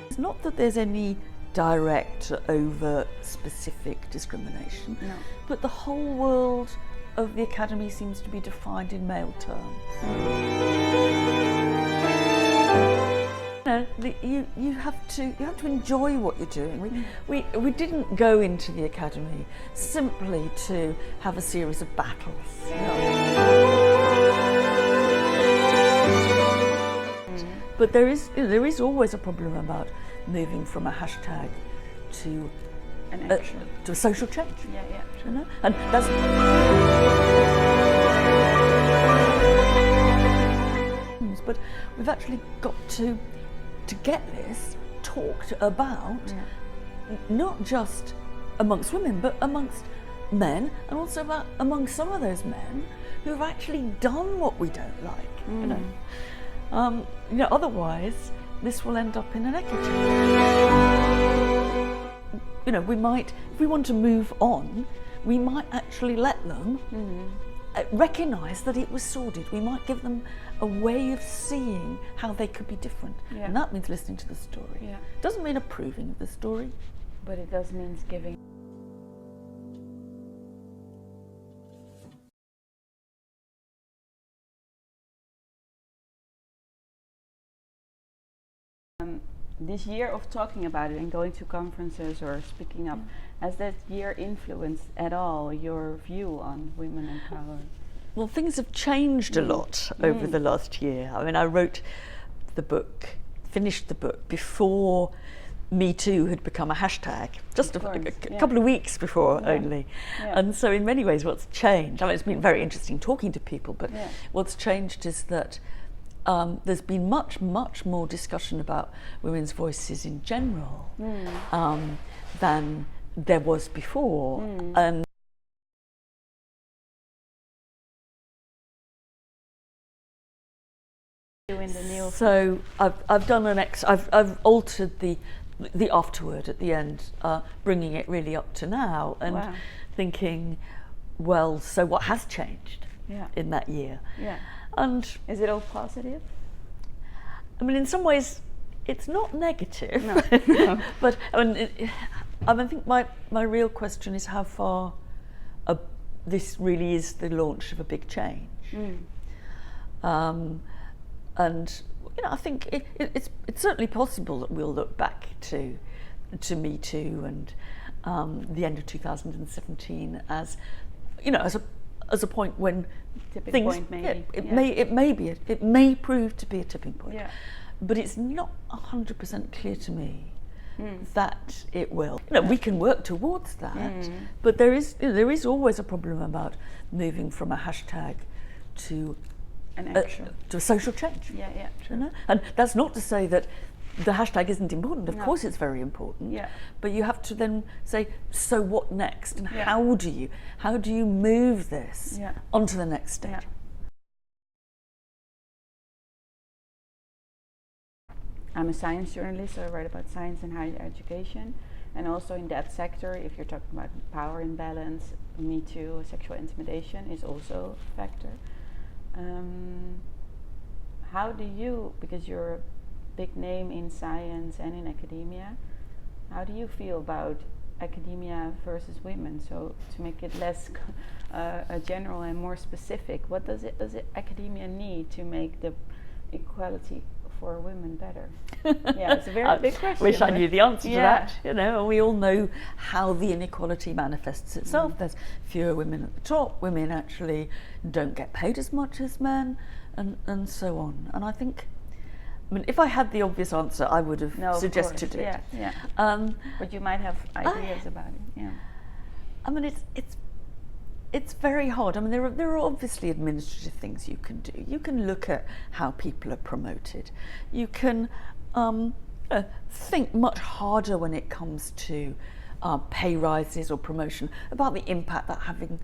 It's not that there's any direct, overt, specific discrimination, No. but the whole world of the Academy seems to be defined in male terms. You have to enjoy what you're doing. We didn't go into the Academy simply to have a series of battles. But there is always a problem about moving from a hashtag to An action. to a social change. Yeah, yeah. You know? And that's but we've actually got to get this talked about, not just amongst women, but amongst men, and also among some of those men who've actually done what we don't like. You know, otherwise this will end up in an echo chamber. You know, we might, if we want to move on, we might actually let them recognise that it was sordid. We might give them a way of seeing how they could be different. Yeah. And that means listening to the story. Yeah. Doesn't mean approving of the story. But it does mean giving. This year of talking about it and going to conferences or speaking up, has that year influenced at all your view on women and power? Well, things have changed a lot over the last year. I mean, I wrote the book, finished the book before Me Too had become a hashtag, just a couple of weeks before only. Yeah. And so in many ways what's changed, I mean, it's been very interesting talking to people, but what's changed is that there's been much more discussion about women's voices in general than there was before. And so I've done I've altered the afterword at the end, bringing it really up to now, and thinking, well, so what has changed in that year? Yeah. And is it all positive? I mean, in some ways, it's not negative. No. But I think my real question is how far this really is the launch of a big change. And you know, I think it's certainly possible that we'll look back to Me Too and the end of 2017 as, you know, as a point when tipping point, maybe. It may prove to be a tipping point. Yeah. But it's not 100% clear to me that it will. You know, we can work towards that, but there is always a problem about moving from a hashtag to an action, to a social change. Yeah, yeah, true. You know? And that's not to say that the hashtag isn't important. Of course it's very important. Yeah. But you have to then say, so what next? And how do you move this onto the next stage? Yeah. I'm a science journalist, so I write about science and higher education. And also in that sector, if you're talking about power imbalance, Me Too, sexual intimidation is also a factor. How do you, because you're a big name in science and in academia, how do you feel about academia versus women? So to make it less general and more specific, what does academia need to make the equality for women better? Yeah, it's a very big question. Wish I knew the answer to that. You know, and we all know how the inequality manifests itself. There's fewer women at the top. Women actually don't get paid as much as men, and so on. And I think, I mean, if I had the obvious answer, I would have suggested it. Yeah. But you might have ideas about it. Yeah. I mean, it's very hard. I mean, there are obviously administrative things you can do. You can look at how people are promoted. You can think much harder when it comes to pay rises or promotion, about the impact that having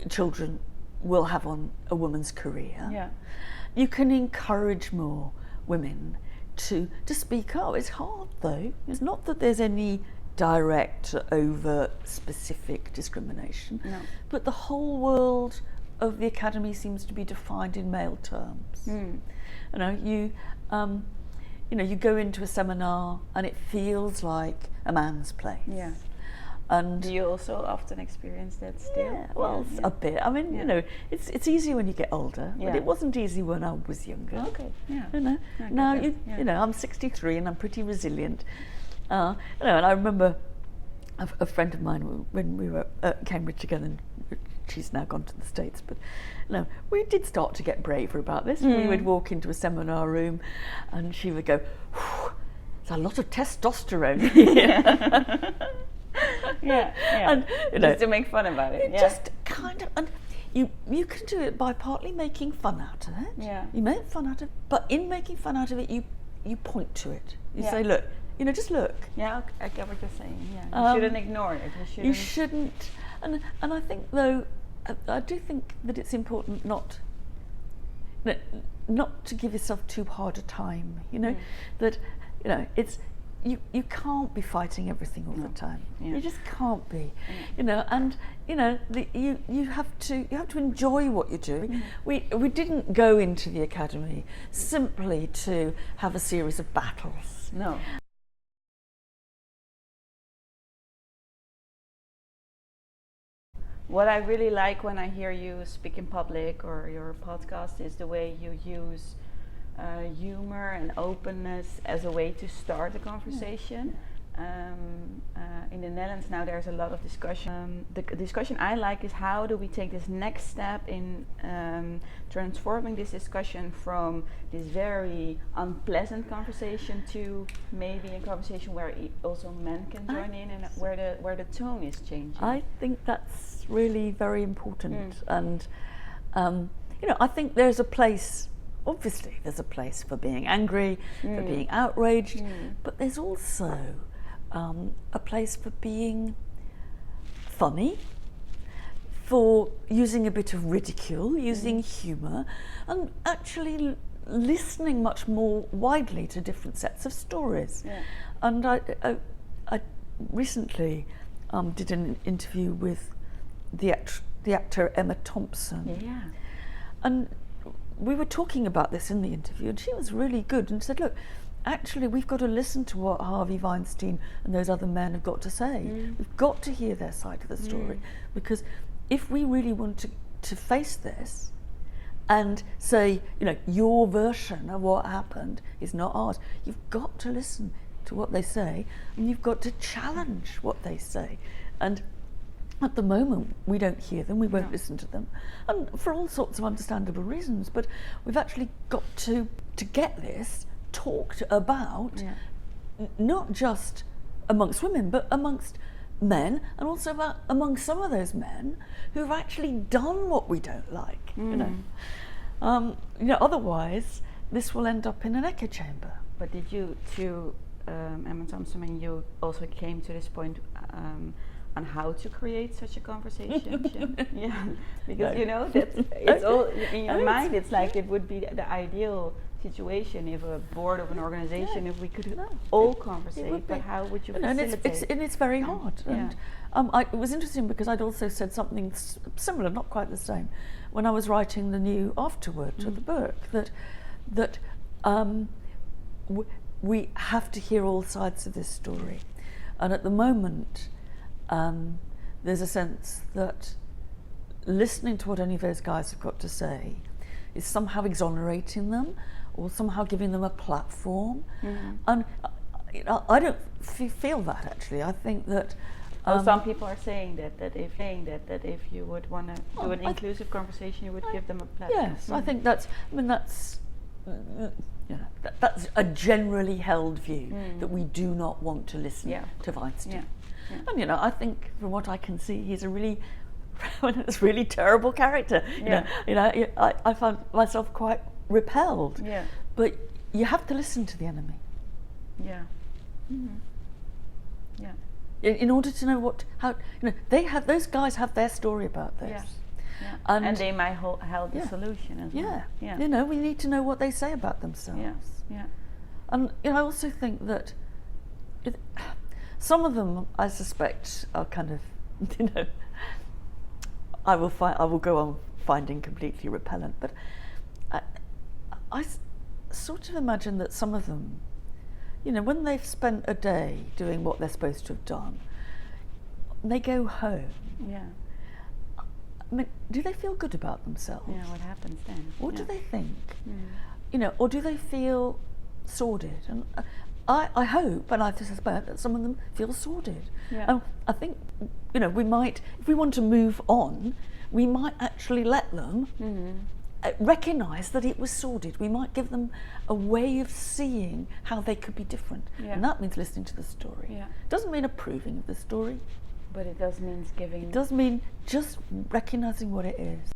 children will have on a woman's career. Yeah. You can encourage more women to speak up. It's hard though. It's not that there's any direct, overt, specific discrimination, No. but the whole world of the academy seems to be defined in male terms. Mm. You go into a seminar and it feels like a man's place. Yeah. And Do you also often experience that still? yeah, well, Yeah. a bit. I mean, Yeah. it's easy when you get older, Yeah. but it wasn't easy when I was younger. Okay. Yeah. I get Now that, yeah. I'm 63 and I'm pretty resilient. And I remember a friend of mine when we were at Cambridge together. And she's now gone to the States, but we did start to get braver about this. We would walk into a seminar room, and she would go, "There's a lot of testosterone here." Yeah. And just to make fun about it. it Yeah. just kind of, and you can do it by partly making fun out of it. Yeah. You make fun out of it, but in making fun out of it, you point to it. You Yeah. say, look, just look. Yeah, I get what you're saying. Yeah, you Um, shouldn't ignore it. You shouldn't. And I think though, I do think that it's important not to give yourself too hard a time. That it's. You can't be fighting everything all the time. Yeah. You just can't be, and you have to enjoy what you're doing. We didn't go into the academy simply to have a series of battles. No. What I really like when I hear you speak in public or your podcast is the way you use humor and openness as a way to start a conversation. In the Netherlands now there's a lot of discussion. The discussion I like is how do we take this next step in transforming this discussion from this very unpleasant conversation to maybe a conversation where also men can join in and where the tone is changing. I think that's really very important, and I think there's a place. Obviously, there's a place for being angry, for being outraged, but there's also a place for being funny, for using a bit of ridicule, using humour, and actually listening much more widely to different sets of stories. Yeah. And I recently did an interview with the actor Emma Thompson. Yeah. And we were talking about this in the interview, and she was really good and said, look, actually we've got to listen to what Harvey Weinstein and those other men have got to say. We've got to hear their side of the story, because if we really want to face this and say, your version of what happened is not ours, you've got to listen to what they say, and you've got to challenge what they say. And at the moment, we don't hear them, we won't listen to them, and for all sorts of understandable reasons, but we've actually got to get this talked about, not just amongst women, but amongst men, and also among some of those men who've actually done what we don't like. Otherwise, this will end up in an echo chamber. But did you, Emma Thompson, when you also came to this point on how to create such a conversation? Yeah, because that it's all in your mind. It's like it would be the ideal situation if a board of an organization, if we could all conversate. But how would you facilitate? And it's very hard. And it was interesting because I'd also said something similar, not quite the same, when I was writing the new afterword to the book, that we have to hear all sides of this story. And at the moment, there's a sense that listening to what any of those guys have got to say is somehow exonerating them or somehow giving them a platform. And I don't feel that, actually. I think that some people are saying that if you would want to do an inclusive conversation, you would give them a platform. Yes, I think that's a generally held view, that we do not want to listen to Weinstein. And I think from what I can see, he's a really terrible character. I found myself quite repelled. Yeah. But you have to listen to the enemy. Yeah. Yeah. in order to know how those guys have their story about this. Yeah. Yeah. And- And they might hold the Yeah. solution as Yeah. well. You know, we need to know what they say about themselves. Yeah. Yeah. And I also think that some of them, I suspect, are kind of, I will go on finding completely repellent. But I sort of imagine that some of them, when they've spent a day doing what they're supposed to have done, they go home. Yeah. I mean, do they feel good about themselves? Yeah. What happens then? What do they think? Mm. Or do they feel sordid? And I hope, and I suspect that some of them feel sordid. Yeah. I think, we might, if we want to move on, we might actually let them recognise that it was sordid. We might give them a way of seeing how they could be different. Yeah. And that means listening to the story. Yeah. Doesn't mean approving of the story. But it does mean giving. It does mean just recognising what it is.